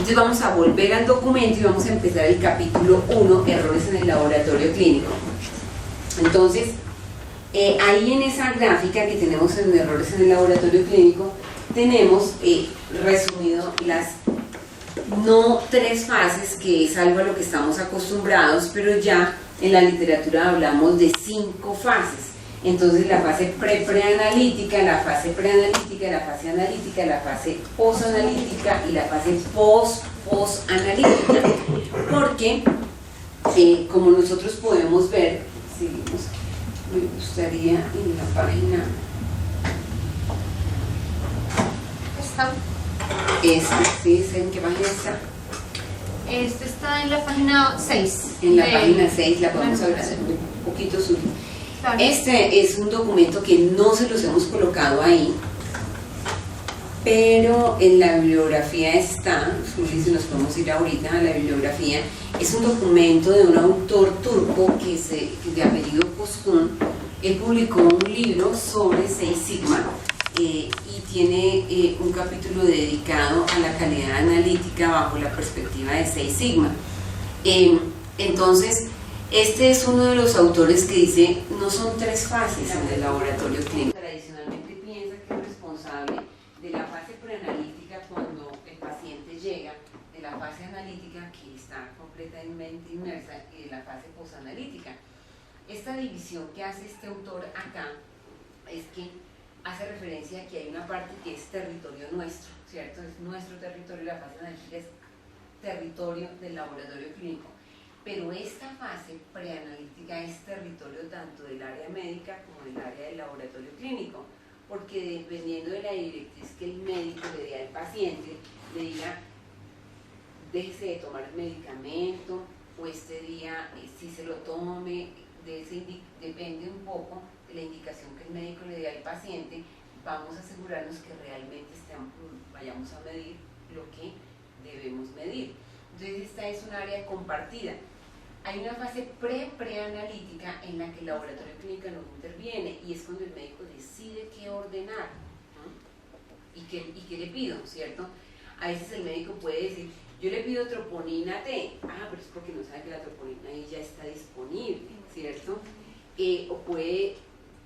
Entonces vamos a volver al documento y vamos a empezar el capítulo 1, errores en el laboratorio clínico. Entonces, ahí en esa gráfica que tenemos en errores en el laboratorio clínico, tenemos resumido las no 3 fases, que es algo a lo que estamos acostumbrados, pero ya en la literatura hablamos de 5 fases. Entonces la fase preanalítica, la fase preanalítica, la fase analítica, la fase posanalítica y la fase posanalítica. Porque, como nosotros podemos ver, seguimos, me gustaría en la página... ¿En qué página está? Este está en la página 6. En la página 6 la podemos hablar un poquito subir. Este es un documento que no se los hemos colocado ahí, pero en la bibliografía está, si nos podemos ir ahorita a la bibliografía. Es un documento de un autor turco que de apellido Koskun. Él publicó un libro sobre 6 Sigma y tiene un capítulo dedicado a la calidad analítica bajo la perspectiva de 6 Sigma. Entonces, este es uno de los autores que dice, no son 3 fases en el laboratorio clínico. Tradicionalmente piensa que es responsable de la fase preanalítica cuando el paciente llega, de la fase analítica que está completamente inmersa y de la fase posanalítica. Esta división que hace este autor acá es que hace referencia a que hay una parte que es territorio nuestro, ¿cierto? Es nuestro territorio, la fase analítica es territorio del laboratorio clínico. Pero esta fase preanalítica es territorio tanto del área médica como del área del laboratorio clínico, porque dependiendo de la directriz que el médico le dé al paciente, le diga, déjese de tomar el medicamento, o este día si se lo tome, depende un poco de la indicación que el médico le dé al paciente, vamos a asegurarnos que realmente vayamos a medir lo que debemos medir. Entonces esta es un área compartida. Hay una fase preanalítica en la que el laboratorio clínico no interviene y es cuando el médico decide qué ordenar, ¿no? y qué le pido, ¿cierto? A veces el médico puede decir, yo le pido troponina T, pero es porque no sabe que la troponina ahí ya está disponible, ¿cierto? O puede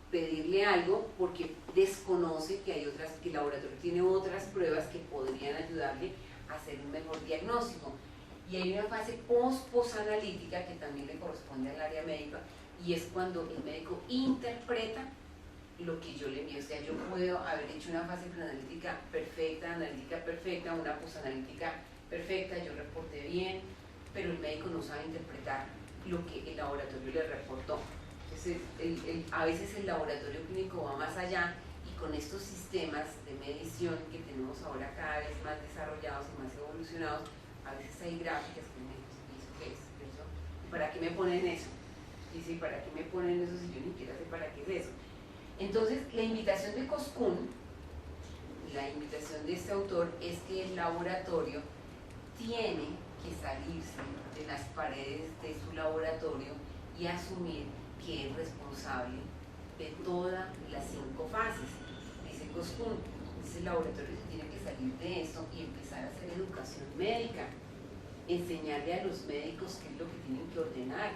pedirle algo porque desconoce que el laboratorio tiene otras pruebas que podrían ayudarle a hacer un mejor diagnóstico. Y hay una fase posanalítica que también le corresponde al área médica y es cuando el médico interpreta lo que yo le envío. O sea, yo puedo haber hecho una fase preanalítica perfecta, analítica perfecta, una posanalítica perfecta, yo reporté bien, pero el médico no sabe interpretar lo que el laboratorio le reportó. Entonces, a veces el laboratorio clínico va más allá y con estos sistemas de medición que tenemos ahora cada vez más desarrollados y más evolucionados, a veces hay gráficas que me dicen, ¿eso qué es? ¿Eso? ¿Y para qué me ponen eso? Dice, ¿y para qué me ponen eso si yo ni siquiera sé para qué es eso? Entonces, la invitación de Koskun, la invitación de este autor, es que el laboratorio tiene que salirse de las paredes de su laboratorio y asumir que es responsable de todas las 5 fases. Dice Koskun, el laboratorio se tiene que salir de esto y empezar a hacer educación médica, enseñarle a los médicos qué es lo que tienen que ordenar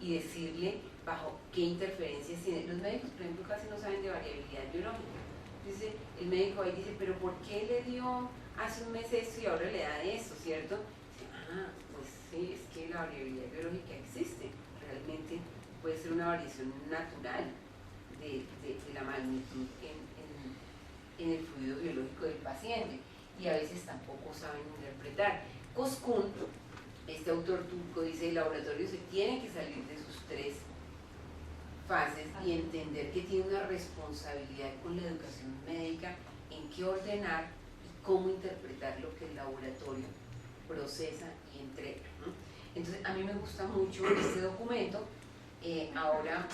y decirle bajo qué interferencias tienen. Los médicos, por ejemplo, casi no saben de variabilidad biológica. Entonces el médico ahí dice, pero ¿por qué le dio hace un mes esto y ahora le da esto, cierto? Dice, pues sí, es que la variabilidad biológica existe, realmente puede ser una variación natural de la magnitud en el fluido biológico del paciente y a veces tampoco saben interpretar. Koskun, este autor turco, dice el laboratorio se tiene que salir de sus 3 fases y entender que tiene una responsabilidad con la educación médica en qué ordenar y cómo interpretar lo que el laboratorio procesa y entrega, ¿no? Entonces a mí me gusta mucho este documento. Ahora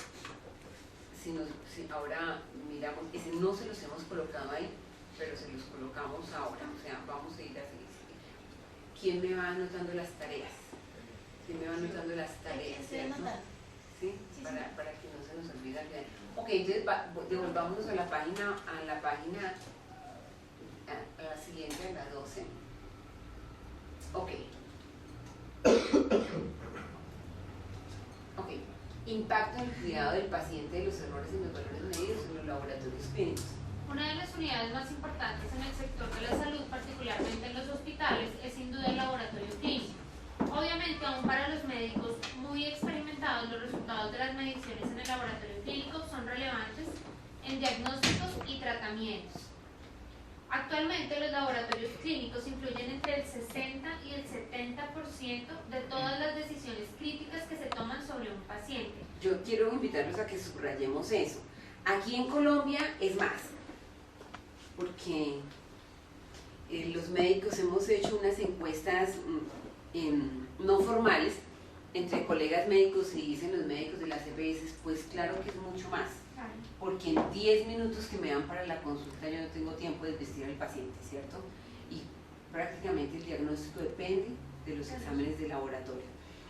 ahora miramos, ese no se los hemos colocado ahí, pero se los colocamos ahora, o sea, vamos a ir así. ¿Quién me va anotando las tareas? ¿Quién me va anotando las tareas? ¿Cierto? ¿Sí? Para que no se nos olvide. Ok, entonces devolvámonos a la página, a la siguiente, a la 12. Ok. Ok. Impacto en el cuidado del paciente de los errores en los valores medidos en los laboratorios clínicos. Una de las unidades más importantes en el sector de la salud, particularmente en los hospitales, es sin duda el laboratorio clínico. Obviamente, aún para los médicos muy experimentados, los resultados de las mediciones en el laboratorio clínico son relevantes en diagnósticos y tratamientos. Actualmente, los laboratorios clínicos influyen entre el 60 y el 70% de todas las decisiones críticas que se toman sobre un paciente. Yo quiero invitarlos a que subrayemos eso. Aquí en Colombia es más, porque los médicos hemos hecho unas encuestas no formales entre colegas médicos y dicen los médicos de las EPS, pues claro que es mucho más, porque en 10 minutos que me dan para la consulta yo no tengo tiempo de vestir al paciente, ¿cierto? Y prácticamente el diagnóstico depende de los exámenes de laboratorio.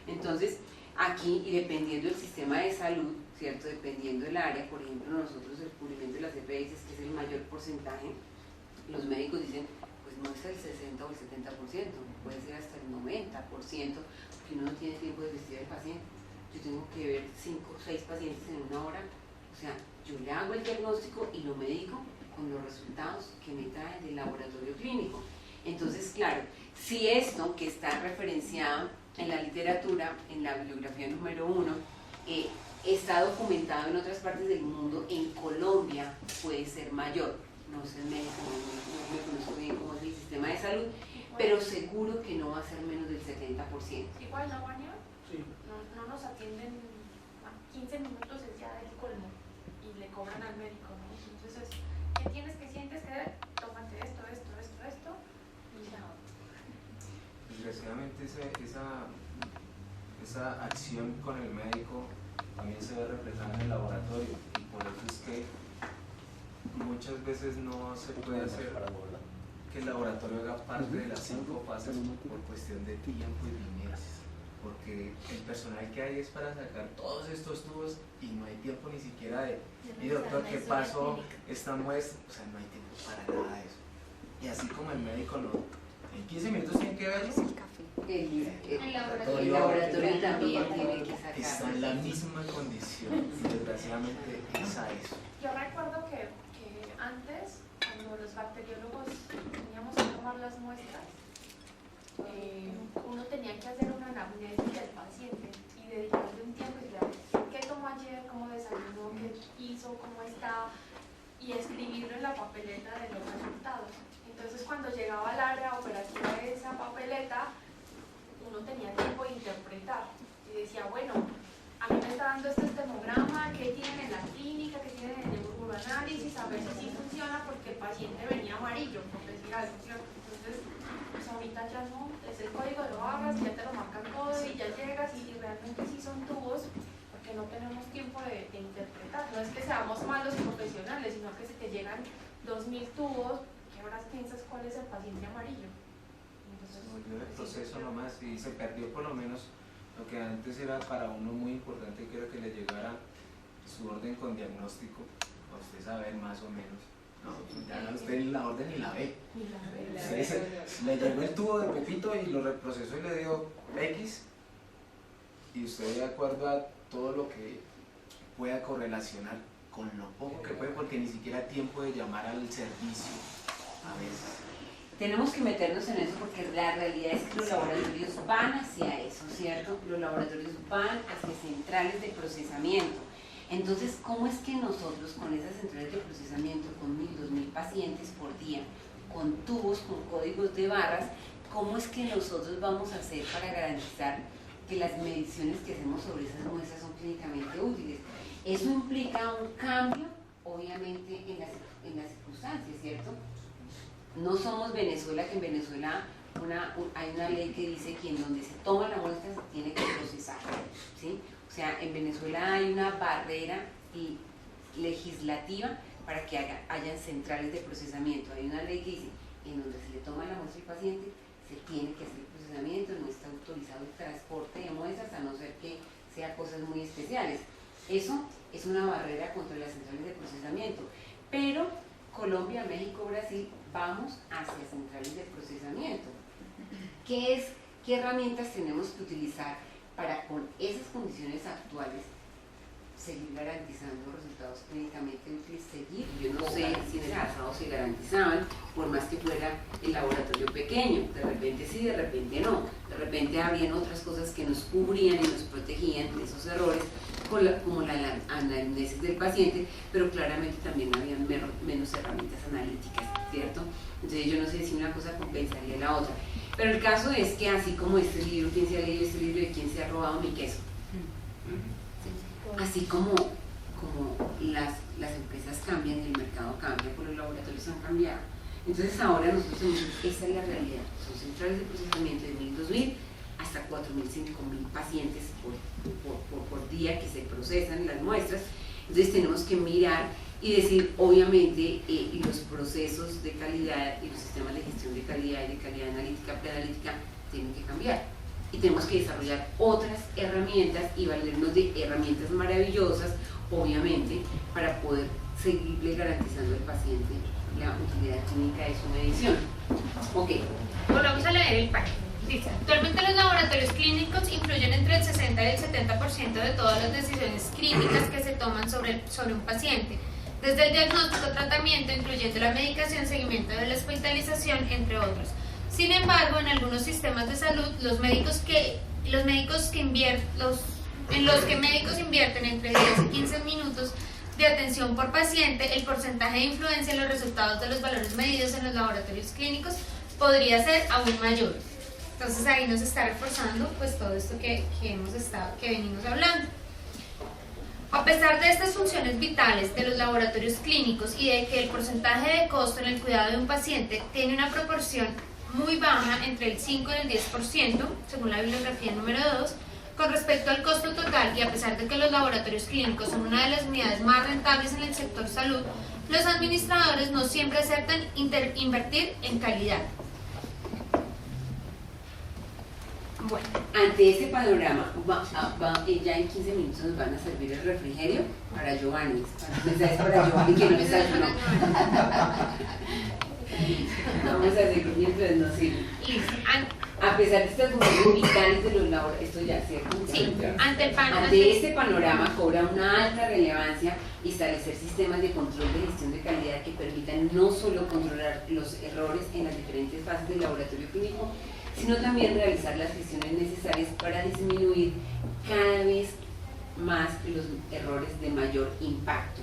Entonces, aquí, y dependiendo del sistema de salud, ¿cierto? Dependiendo del área, por ejemplo, nosotros el cubrimiento de las EPS, que es el mayor porcentaje, los médicos dicen, pues no es el 60 o el 70%, puede ser hasta el 90%, porque uno no tiene tiempo de vestir al paciente. Yo tengo que ver 5 o 6 pacientes en una hora, o sea, yo le hago el diagnóstico y lo medico con los resultados que me trae del laboratorio clínico. Entonces, claro, si esto que está referenciado en la literatura, en la bibliografía número 1, está documentado en otras partes del mundo, en Colombia puede ser mayor. No sé médico, no me conozco bien cómo es el sistema de salud, pero seguro que no va a ser menos del 70%. Igual, ¿no, Baño? Sí. No nos atienden a 15 minutos, es ya el colmo, y le cobran al médico, ¿no? Entonces, ¿qué tienes que sientes que tómate esto, y ya? Desgraciadamente esa acción con el médico también se ve reflejada en el laboratorio, y por eso es que muchas veces no se puede hacer que el laboratorio haga parte de las 5 fases por cuestión de tiempo y dinero, porque el personal que hay es para sacar todos estos tubos y no hay tiempo ni siquiera de y doctor, ¿qué pasó? Esta muestra, o sea, no hay tiempo para nada de eso. Y así como el médico no, en 15 minutos tiene que verlo, El laboratorio laboratorio también tiene que sacar. está en la misma condición y desgraciadamente es a eso. Yo recuerdo que antes, cuando los bacteriólogos teníamos que tomar las muestras, uno tenía que hacer una anamnesis del paciente y dedicarle un tiempo y decir qué tomó ayer, cómo desayunó, qué hizo, cómo está, y escribirlo en la papeleta de los resultados. Entonces, cuando llegaba al área operativa de esa papeleta, uno tenía tiempo de interpretar y decía, bueno, a mí me está dando este termograma, ¿qué tienen en la clínica? ¿Qué tienen en el uroanálisis? A ver si sí funciona porque el paciente venía amarillo, por decir algo, ¿cierto? Entonces, pues ahorita ya no, es el código de barras, ya te lo marcan todo y ya llegas y realmente sí son tubos porque no tenemos tiempo de interpretar. No es que seamos malos y profesionales, sino que si te llegan 2000 tubos, ¿qué horas piensas cuál es el paciente amarillo? Entonces, Se volvió el proceso nomás y se perdió por lo menos lo que antes era para uno muy importante, que era que le llegara su orden con diagnóstico, a usted saber más o menos. No, ya usted la orden ni la ve. Le llegó el tubo de Pepito y lo reprocesó y le dio X, y usted de acuerdo a todo lo que pueda correlacionar con lo poco que puede, porque ni siquiera tiempo de llamar al servicio a veces. Tenemos que meternos en eso porque la realidad es que los laboratorios van hacia eso, ¿cierto? Los laboratorios van hacia centrales de procesamiento. Entonces, ¿cómo es que nosotros con esas centrales de procesamiento, con 1000, 2000 pacientes por día, con tubos, con códigos de barras, cómo es que nosotros vamos a hacer para garantizar que las mediciones que hacemos sobre esas muestras son clínicamente útiles? Eso implica un cambio, obviamente, en las circunstancias, ¿cierto? No somos Venezuela, que en Venezuela hay una ley que dice que en donde se toma la muestra se tiene que procesar, ¿sí? O sea, en Venezuela hay una barrera legislativa para que hayan centrales de procesamiento. Hay una ley que dice en donde se le toma la muestra al paciente se tiene que hacer el procesamiento, no está autorizado el transporte de muestras a no ser que sea cosas muy especiales. Eso es una barrera contra las centrales de procesamiento, pero Colombia, México, Brasil, vamos hacia centrales de procesamiento. ¿qué herramientas tenemos que utilizar para con esas condiciones actuales seguir garantizando resultados clínicamente útiles? Yo no sé si en el pasado se garantizaban, por más que fuera el laboratorio pequeño, de repente sí, de repente no, de repente habían otras cosas que nos cubrían y nos protegían de esos errores, como la anamnesis del paciente, pero claramente también habían menos herramientas analíticas, ¿cierto? Entonces yo no sé si una cosa compensaría la otra, pero el caso es que así como este libro, ¿quién se ha leído este libro de quién se ha robado mi queso? Así como las empresas cambian y el mercado cambia, pues los laboratorios han cambiado. Entonces ahora nosotros tenemos, esa es la realidad, son centrales de procesamiento de 1.000, 2.000 hasta 4.000, 5.000 pacientes por día que se procesan las muestras. Entonces tenemos que mirar y decir, obviamente, los procesos de calidad y los sistemas de gestión de calidad y de calidad analítica, preanalítica, tienen que cambiar. Y tenemos que desarrollar otras herramientas y valernos de herramientas maravillosas, obviamente, para poder seguirle garantizando al paciente la utilidad clínica de su medición. Ok. Volvamos a leer el párrafo. Dice, actualmente los laboratorios clínicos influyen entre el 60 y el 70% de todas las decisiones críticas que se toman sobre un paciente, desde el diagnóstico, tratamiento, incluyendo la medicación, seguimiento de la hospitalización, entre otros. Sin embargo, en algunos sistemas de salud, en los que médicos invierten entre 10 y 15 minutos de atención por paciente, el porcentaje de influencia en los resultados de los valores medidos en los laboratorios clínicos podría ser aún mayor. Entonces ahí nos está reforzando pues todo esto que venimos hablando. A pesar de estas funciones vitales de los laboratorios clínicos y de que el porcentaje de costo en el cuidado de un paciente tiene una proporción muy baja, entre el 5 y el 10%, según la bibliografía número 2, con respecto al costo total, y a pesar de que los laboratorios clínicos son una de las unidades más rentables en el sector salud, los administradores no siempre aceptan invertir en calidad. Bueno, ante este panorama, ya en 15 minutos nos van a servir el refrigerio para Giovanni. Para Giovanni que no está ayunando. Vamos a seguir mientras nos sirve. A pesar de estas funciones vitales de los laboratorios, esto ya ¿cierto? Sí, ante este panorama cobra una alta relevancia establecer sistemas de control de gestión de calidad que permitan no solo controlar los errores en las diferentes fases del laboratorio clínico, sino también realizar las gestiones necesarias para disminuir cada vez más los errores de mayor impacto.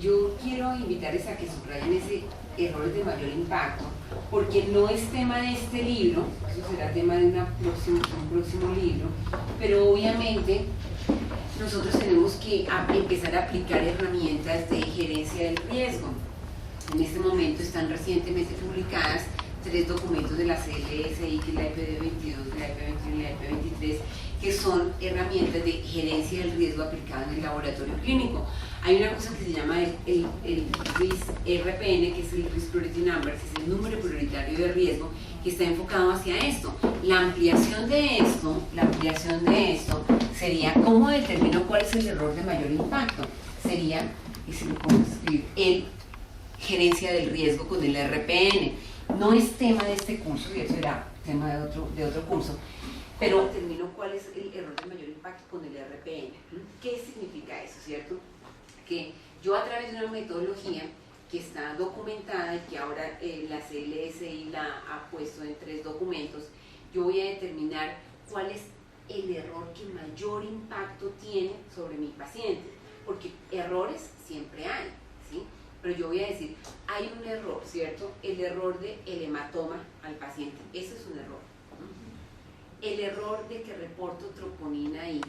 Yo quiero invitarles a que subrayen ese errores de mayor impacto, porque no es tema de este libro, eso será tema de un próximo libro, pero obviamente nosotros tenemos que empezar a aplicar herramientas de gerencia del riesgo. En este momento están recientemente publicadas 3 documentos de la CLSI, que es la EP22, la EP21 y la EP23, que son herramientas de gerencia del riesgo aplicado en el laboratorio clínico. Hay una cosa que se llama el RPN, que es el Risk Priority Number, que es el número prioritario de riesgo, que está enfocado hacia esto. La ampliación de esto sería cómo determino cuál es el error de mayor impacto. Sería, y si lo podemos escribir, el gerencia del riesgo con el RPN. No es tema de este curso, y eso será tema de otro curso, pero determino cuál es el error de mayor impacto con el RPN. ¿Qué significa eso, cierto? Que yo a través de una metodología que está documentada y que ahora la CLSI la ha puesto en 3 documentos, yo voy a determinar cuál es el error que mayor impacto tiene sobre mi paciente, porque errores siempre hay, ¿sí? Pero yo voy a decir, hay un error, ¿cierto? El error del hematoma al paciente, ese es un error. El error de que reporto troponina I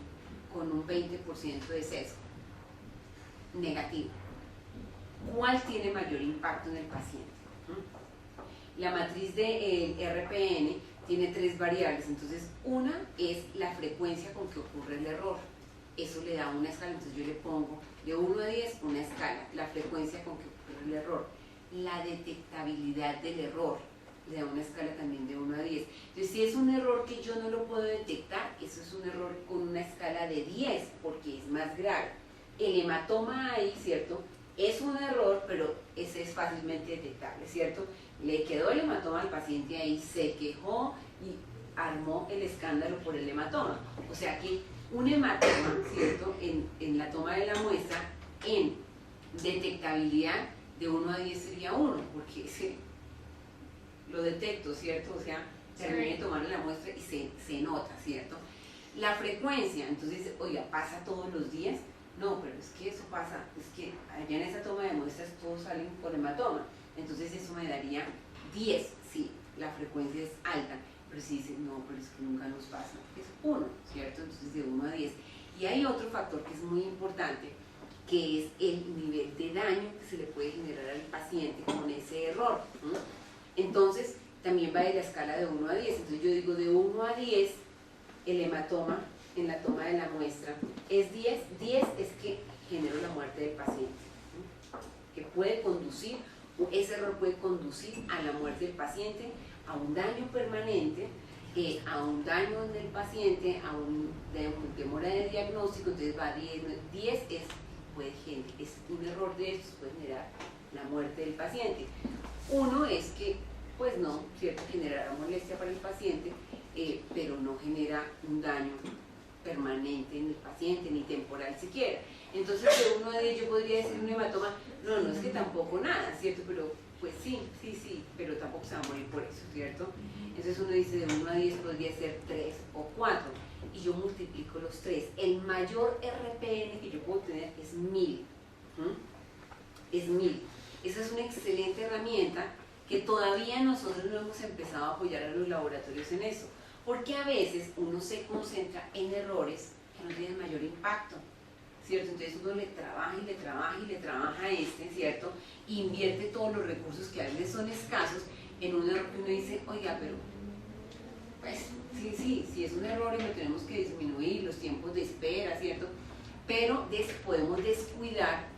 con un 20% de sesgo, negativo. ¿Cuál tiene mayor impacto en el paciente? La matriz de RPN tiene 3 variables, entonces una es la frecuencia con que ocurre el error. Eso le da una escala, entonces yo le pongo de 1 a 10 una escala, la frecuencia con que ocurre el error. La detectabilidad del error le da una escala también de 1 a 10. Entonces si es un error que yo no lo puedo detectar, eso es un error con una escala de 10 porque es más grave. El hematoma ahí, ¿cierto? Es un error, pero ese es fácilmente detectable, ¿cierto? le quedó el hematoma al paciente ahí, se quejó y armó el escándalo por el hematoma. O sea que un hematoma, ¿cierto? En la toma de la muestra, en detectabilidad de 1 a 10 sería 1, porque lo detecto, ¿cierto? O sea, terminé de tomar la muestra y se nota, ¿cierto? La frecuencia, entonces, oiga, ¿pasa todos los días? No, pero es que eso pasa, es que allá en esa toma de muestras todos salen con hematoma, entonces eso me daría 10, sí, la frecuencia es alta, pero si dicen, no, pero es que nunca nos pasa, es 1, ¿cierto? Entonces de 1 a 10. Y hay otro factor que es muy importante, que es el nivel de daño que se le puede generar al paciente con ese error, ¿no? Entonces, también va de la escala de 1 a 10, entonces yo digo de 1 a 10, el hematoma en la toma de la muestra es 10, 10 es que generó la muerte del paciente, ¿no? Que puede conducir, ese error puede conducir a la muerte del paciente, a un daño permanente, a un daño en el paciente, a un demora de diagnóstico, entonces va 10, 10 es un error de estos, puede generar la muerte del paciente. Uno es que, pues no, ¿cierto? Generará molestia para el paciente, pero no genera un daño permanente en el paciente, ni temporal siquiera. Entonces, de 1 a 10 yo podría decir un hematoma, no es que tampoco nada, ¿cierto? Pero, pues sí, pero tampoco se va a morir por eso, ¿cierto? Entonces uno dice de 1 a 10 podría ser 3 o 4, y yo multiplico los 3. El mayor RPN que yo puedo tener es 1000, es 1000. Esa es una excelente herramienta que todavía nosotros no hemos empezado a apoyar a los laboratorios en eso, porque a veces uno se concentra en errores que no tienen mayor impacto, ¿cierto? Entonces uno le trabaja y le trabaja y le trabaja a ¿cierto? Y invierte todos los recursos que a veces son escasos en un error que uno dice, oiga, pero pues sí es un error y lo tenemos que disminuir, los tiempos de espera, ¿cierto? Pero podemos descuidar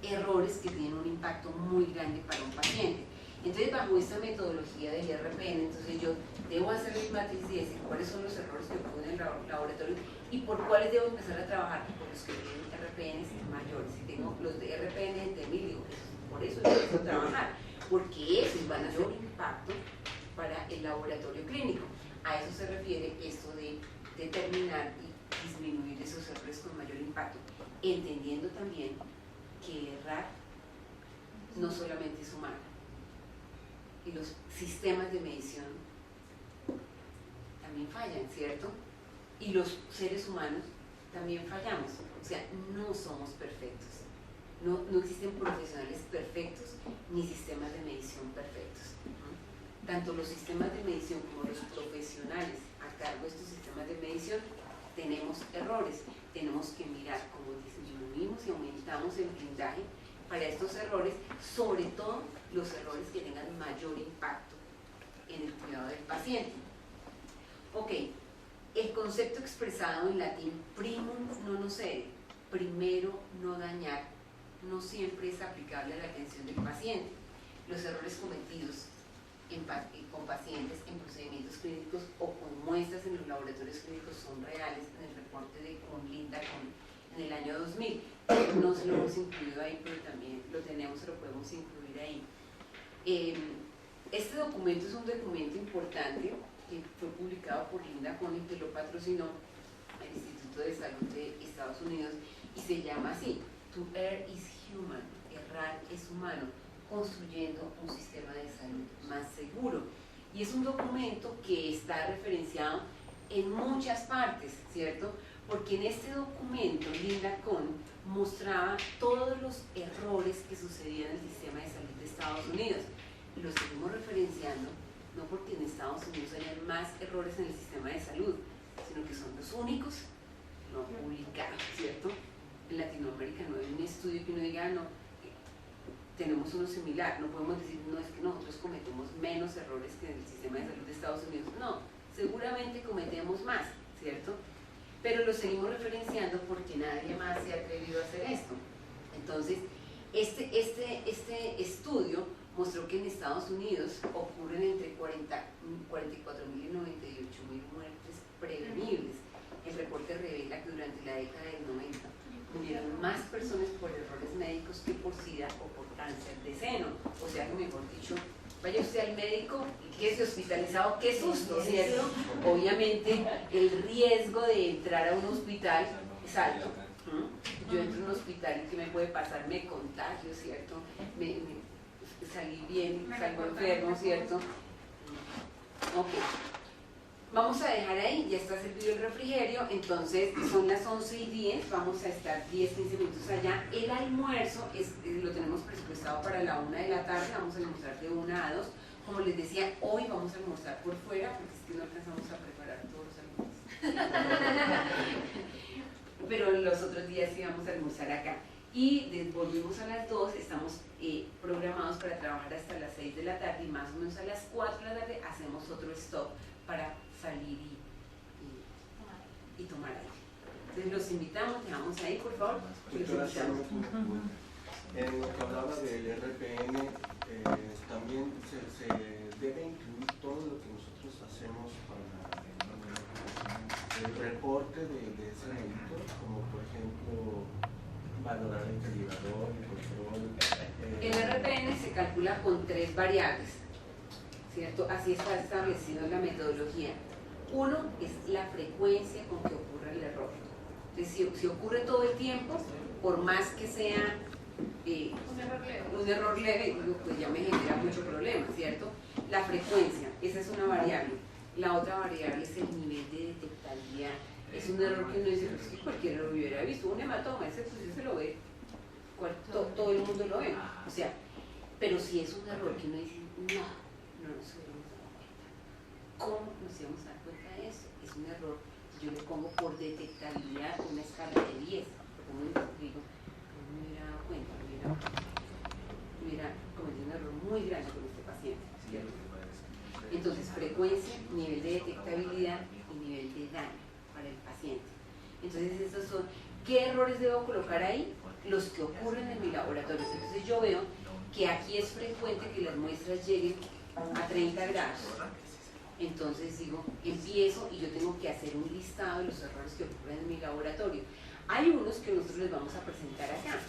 errores que tienen un impacto muy grande para un paciente. Entonces, bajo esta metodología del RPN, entonces yo debo hacer el matriz y decir cuáles son los errores que ocurren en el laboratorio y por cuáles debo empezar a trabajar, por los que tienen RPNs mayores. Si tengo los de RPN de 1000, digo, por eso empiezo a trabajar, porque esos van a ser un impacto para el laboratorio clínico. A eso se refiere esto de determinar y disminuir esos errores con mayor impacto, entendiendo también que errar no solamente es humano, y los sistemas de medición también fallan, ¿cierto? Y los seres humanos también fallamos, o sea, no somos perfectos, no existen profesionales perfectos ni sistemas de medición perfectos, ¿no? Tanto los sistemas de medición como los profesionales a cargo de estos sistemas de medición tenemos errores, tenemos que mirar cómo disminuimos y aumentamos el blindaje para estos errores, sobre todo los errores que tengan mayor impacto en el cuidado del paciente. Ok, el concepto expresado en latín primum non nocere, primero no dañar, no siempre es aplicable a la atención del paciente. Los errores cometidos con pacientes en procedimientos clínicos o con muestras en los laboratorios clínicos son reales en el reporte de Linda en el año 2000. No se lo hemos incluido ahí, pero también lo tenemos, lo podemos incluir ahí. Este documento es un documento importante que fue publicado por Linda Conning, que lo patrocinó el Instituto de Salud de Estados Unidos, y se llama así: To Err is Human, errar es humano, construyendo un sistema de salud más seguro. Y es un documento que está referenciado en muchas partes, ¿cierto? Porque en este documento Linda Conning mostraba todos los errores que sucedían en el sistema de salud de Estados Unidos. Y los seguimos referenciando, no porque en Estados Unidos hayan más errores en el sistema de salud, sino que son los únicos no publicados, ¿cierto? En Latinoamérica no hay un estudio que uno diga, no, tenemos uno similar, no podemos decir, no, es que nosotros cometemos menos errores que en el sistema de salud de Estados Unidos. No, seguramente cometemos más, ¿cierto? Pero lo seguimos referenciando porque nadie más se ha atrevido a hacer esto. Entonces, este estudio mostró que en Estados Unidos ocurren entre 44.000 y 98.000 muertes prevenibles. El reporte revela que durante la década del 90 murieron más personas por errores médicos que por SIDA o por cáncer de seno. O sea que, mejor dicho, vaya usted al médico y quede hospitalizado, qué susto, ¿cierto? Obviamente el riesgo de entrar a un hospital es alto. Yo entro a un hospital y ¿qué me puede pasar? Me contagio, ¿cierto? Salí bien, salgo enfermo, ¿cierto? Ok. Vamos a dejar ahí, ya está servido el refrigerio, entonces son las 11:10, vamos a estar 10-15 minutos allá. El almuerzo lo tenemos presupuestado para la 1 de la tarde, vamos a almorzar de 1 a 2. Como les decía, hoy vamos a almorzar por fuera, porque es que no alcanzamos a preparar todos los almuerzos. Pero los otros días sí vamos a almorzar acá. Y volvimos a las 2, estamos programados para trabajar hasta las 6 de la tarde y más o menos a las 4 de la tarde hacemos otro stop para salir y tomar aire. Entonces los invitamos, dejamos ahí por favor. Los invitamos. En lo que hablaba del RPN, también se debe incluir todo lo que nosotros hacemos para el reporte de ese delito, como por ejemplo valorar el calibrador, el control. El RPN se calcula con 3 variables, ¿cierto? Así está establecido en la metodología. Uno es la frecuencia con que ocurre el error. Entonces, si ocurre todo el tiempo, por más que sea un error leve, pues ya me genera mucho problema, ¿cierto? La frecuencia, esa es una variable. La otra variable es el nivel de detectabilidad. Es un error que uno dice, pues que cualquiera lo hubiera visto. Un hematoma, ese pues se lo ve, todo el mundo lo ve. O sea, pero si es un error que uno dice, no nos hubiéramos dado cuenta. ¿Cómo nos íbamos a dar cuenta de eso? Es un error. Yo le pongo por detectabilidad una escala de 10. Porque uno digo, no me hubiera dado cuenta, hubiera cometido un error muy grande con este paciente, ¿cierto? Entonces, frecuencia, nivel de detectabilidad y nivel de daño para el paciente. Entonces, estos son, ¿qué errores debo colocar ahí? Los que ocurren en mi laboratorio. Entonces, yo veo que aquí es frecuente que las muestras lleguen a 30 grados. Entonces digo, empiezo y yo tengo que hacer un listado de los errores que ocurren en mi laboratorio. Hay unos que nosotros les vamos a presentar acá,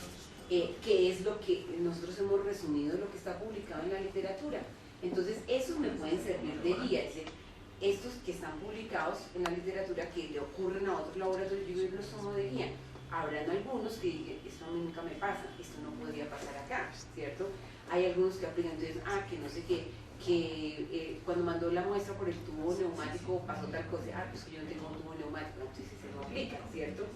que es lo que nosotros hemos resumido, lo que está publicado en la literatura. Entonces, esos me pueden servir de guía. Es decir, estos que están publicados en la literatura que le ocurren a otros laboratorios, yo los tomo de guía. Habrán algunos que digan, esto a mí nunca me pasa, esto no podría pasar acá, ¿cierto? Hay algunos que aplican, entonces, que no sé qué, que cuando mandó la muestra por el tubo neumático pasó tal cosa, pues que yo no tengo un tubo neumático, no, entonces se no aplica, ¿cierto?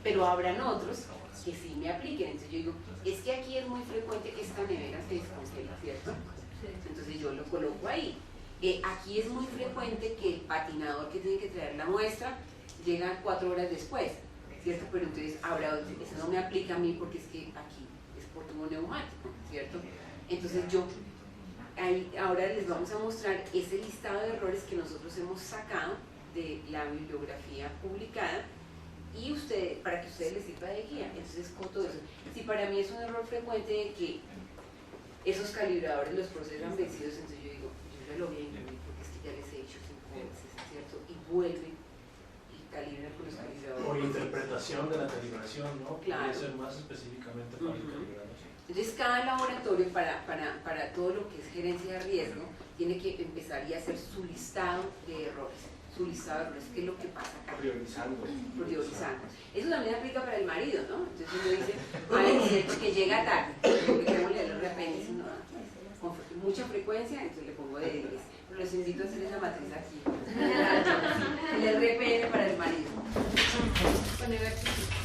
Pero habrán otros que sí me apliquen. Entonces yo digo, es que aquí es muy frecuente que esta nevera se descongela, ¿cierto? Entonces yo lo coloco ahí. Aquí es muy frecuente que el patinador que tiene que traer la muestra llega 4 horas después, ¿cierto? Pero entonces eso no me aplica a mí porque es que aquí es por tubo neumático, ¿cierto? Entonces ahora les vamos a mostrar ese listado de errores que nosotros hemos sacado de la bibliografía publicada y para que ustedes les sirva de guía. Entonces, con todo eso, si para mí es un error frecuente de que esos calibradores los procesan vencidos, entonces yo digo, yo ya lo voy a incluir porque es que ya les he hecho 5 veces, ¿cierto? Y vuelven y calibran con los calibradores. O interpretación de la calibración, ¿no? Claro. Puede ser más específicamente para el calibrador. Entonces, cada laboratorio para todo lo que es gerencia de riesgo tiene que empezar y hacer su listado de errores. Su listado de errores, ¿qué es lo que pasa acá? Priorizando. Eso también aplica para el marido, ¿no? Entonces uno dice, es cierto que llega tarde, publiquémosle el RPN, con mucha frecuencia, entonces le pongo de 10. Pero los invito a hacer esa matriz aquí. El RPN para el marido.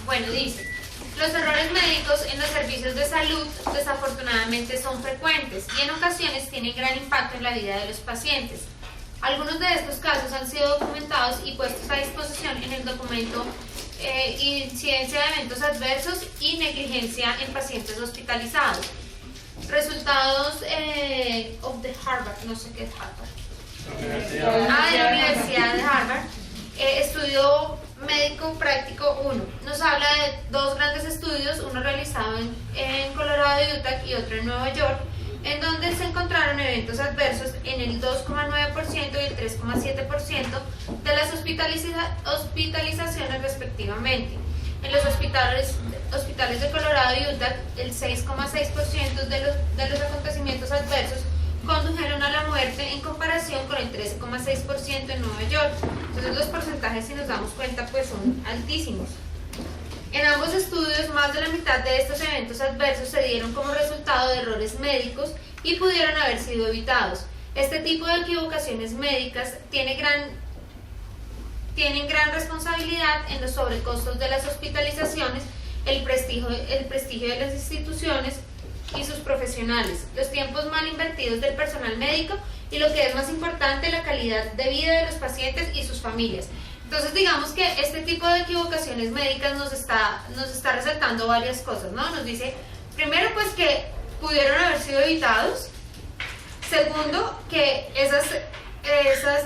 Bueno, dice, los errores médicos en los servicios de salud desafortunadamente son frecuentes y en ocasiones tienen gran impacto en la vida de los pacientes. Algunos de estos casos han sido documentados y puestos a disposición en el documento Incidencia de eventos adversos y negligencia en pacientes hospitalizados. Resultados de Harvard, no sé qué es Harvard. De la Universidad de Harvard. Estudio médico práctico 1. Nos habla de 2 grandes estudios, uno realizado en Colorado y Utah y otro en Nueva York, en donde se encontraron eventos adversos en el 2,9% y el 3,7% de las hospitalizaciones respectivamente. En los hospitales de Colorado y Utah, el 6,6% de los acontecimientos adversos condujeron a la muerte en comparación con el 13,6% en Nueva York. Entonces los porcentajes, si nos damos cuenta, pues son altísimos. En ambos estudios, más de la mitad de estos eventos adversos se dieron como resultado de errores médicos y pudieron haber sido evitados. Este tipo de equivocaciones médicas tienen gran responsabilidad en los sobrecostos de las hospitalizaciones, el prestigio de las instituciones y sus profesionales, los tiempos mal invertidos del personal médico y, lo que es más importante, la calidad de vida de los pacientes y sus familias. Entonces, digamos que este tipo de equivocaciones médicas nos está resaltando varias cosas, ¿no? Nos dice, primero, pues que pudieron haber sido evitados. Segundo, que esas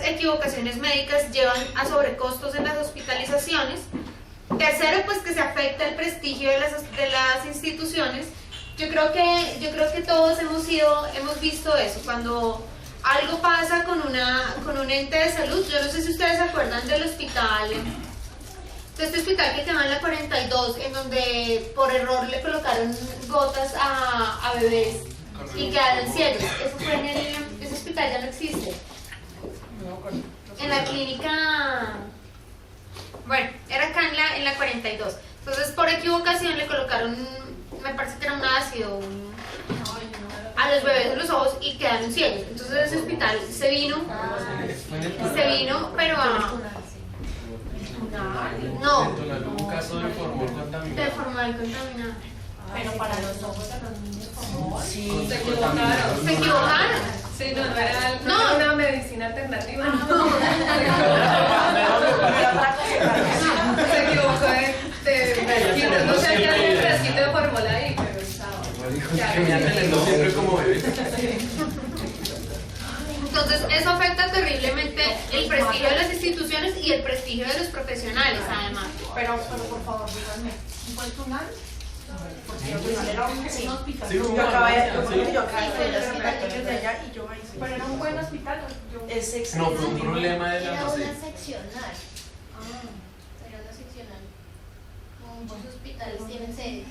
equivocaciones médicas llevan a sobrecostos en las hospitalizaciones. Tercero, pues que se afecta el prestigio de las instituciones. Yo creo que todos hemos visto eso, cuando algo pasa con un ente de salud. Yo no sé si ustedes se acuerdan del hospital, de este hospital que se llama en la 42, en donde por error le colocaron gotas a bebés y quedaron ciegos. Eso fue ese hospital ya no existe. En la clínica, bueno, era acá en la 42. Entonces, por equivocación le colocaron, me parece que era un ácido, a los bebés en los ojos y quedaron ciegos. Entonces ese hospital se vino, pero no, Un caso de formol contaminado. de formal contaminado. Pero para los ojos de los niños, ¿cómo? Sí, Se equivocaron. ¿Se equivocaron? Sí, no era No. una medicina alternativa. Se equivocó de no sé qué hay un frasquito de formol ahí, pero estaba. Siempre como bebé. Entonces eso afecta terriblemente el prestigio de las instituciones y el prestigio de los profesionales, además. Pero por favor, díganme, ¿fue el Tunal? Porque era un hospital. Sí, Yo acabé de de allá y yo ahí. Pero era un buen hospital. Es No, excelente. fue un problema de la Era base. una seccional. Era una seccional. Muchos hospitales tienen sedes.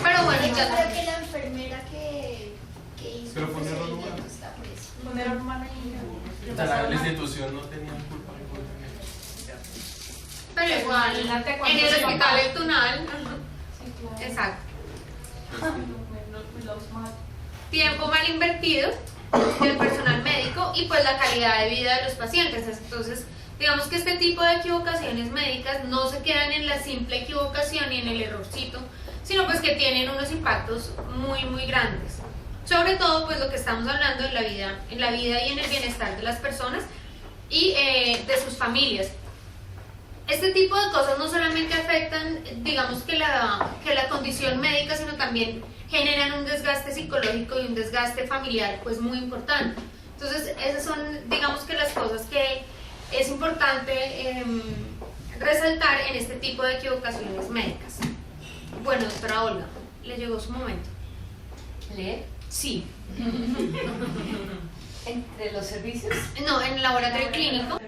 Pero bueno, Yo ya creo que la enfermera que hizo Pero el fue un error procedimiento humano. está presa. Donde era humana y O sea, la institución no tenía culpa. pero igual, en el hospital El Tunal, exacto. Tiempo mal invertido del personal médico y pues la calidad de vida de los pacientes. Entonces, digamos que este tipo de equivocaciones médicas no se quedan en la simple equivocación y en el errorcito, sino pues que tienen unos impactos muy muy grandes. Sobre todo pues lo que estamos hablando en la vida y en el bienestar de las personas y de sus familias. Este tipo de cosas no solamente afectan, digamos que la condición médica, sino también generan un desgaste psicológico y un desgaste familiar pues muy importante. Entonces esas son, digamos que las cosas que es importante resaltar en este tipo de equivocaciones médicas. Bueno, doctora Olga, le llegó su momento. ¿Leer? Sí. ¿Entre los servicios? No, en el laboratorio clínico.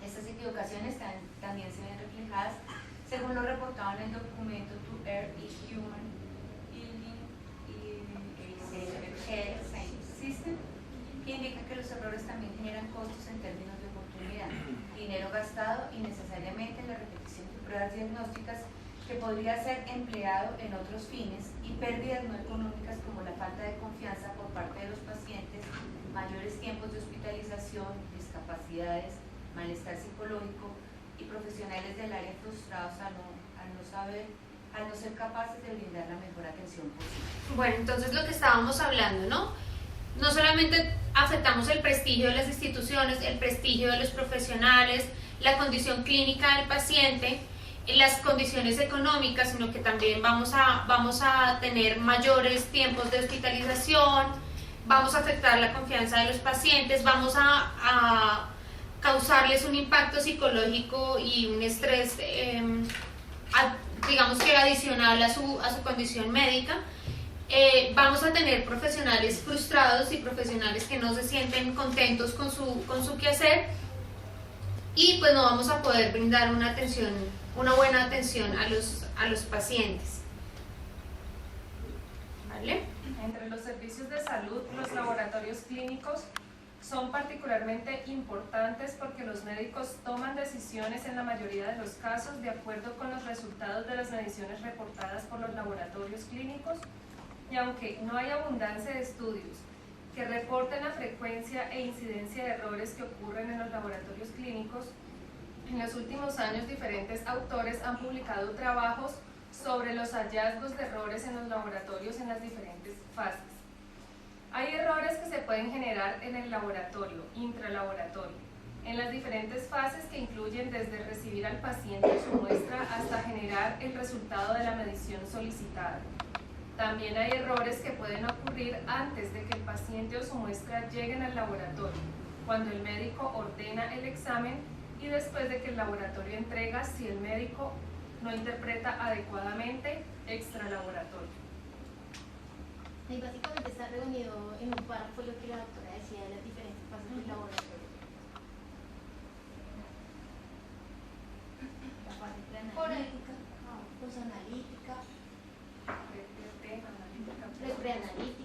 Estas equivocaciones también se ven reflejadas según lo reportado en el documento To Err is Human Building Health Science System, que indica que los errores también generan costos en términos de oportunidad, dinero gastado innecesariamente en la repetición de pruebas diagnósticas que podría ser empleado en otros fines, y pérdidas no económicas como la falta de confianza por parte de los pacientes, mayores tiempos de hospitalización, discapacidades, malestar psicológico y profesionales del área frustrados al no ser capaces de brindar la mejor atención posible. Bueno, entonces lo que estábamos hablando, ¿no? No solamente afectamos el prestigio de las instituciones, el prestigio de los profesionales, la condición clínica del paciente, las condiciones económicas, sino que también vamos a tener mayores tiempos de hospitalización, vamos a afectar la confianza de los pacientes, vamos a causarles un impacto psicológico y un estrés, digamos que adicional a su condición médica. Vamos a tener profesionales frustrados y profesionales que no se sienten contentos con su quehacer, y pues no vamos a poder brindar una buena atención a los pacientes. ¿Vale? Entre los servicios de salud, los laboratorios clínicos son particularmente importantes porque los médicos toman decisiones en la mayoría de los casos de acuerdo con los resultados de las mediciones reportadas por los laboratorios clínicos, y aunque no hay abundancia de estudios que reporten la frecuencia e incidencia de errores que ocurren en los laboratorios clínicos, en los últimos años diferentes autores han publicado trabajos sobre los hallazgos de errores en los laboratorios en las diferentes fases. Hay errores que se pueden generar en el laboratorio, intralaboratorio, en las diferentes fases que incluyen desde recibir al paciente su muestra hasta generar el resultado de la medición solicitada. También hay errores que pueden ocurrir antes de que el paciente o su muestra lleguen al laboratorio, cuando el médico ordena el examen y después de que el laboratorio entrega si el médico no interpreta adecuadamente extralaboratorio. Y básicamente está reunido en un párrafo lo que la doctora decía de las diferentes fases del laboratorio. La fase preanalítica, posanalítica, preanalítica,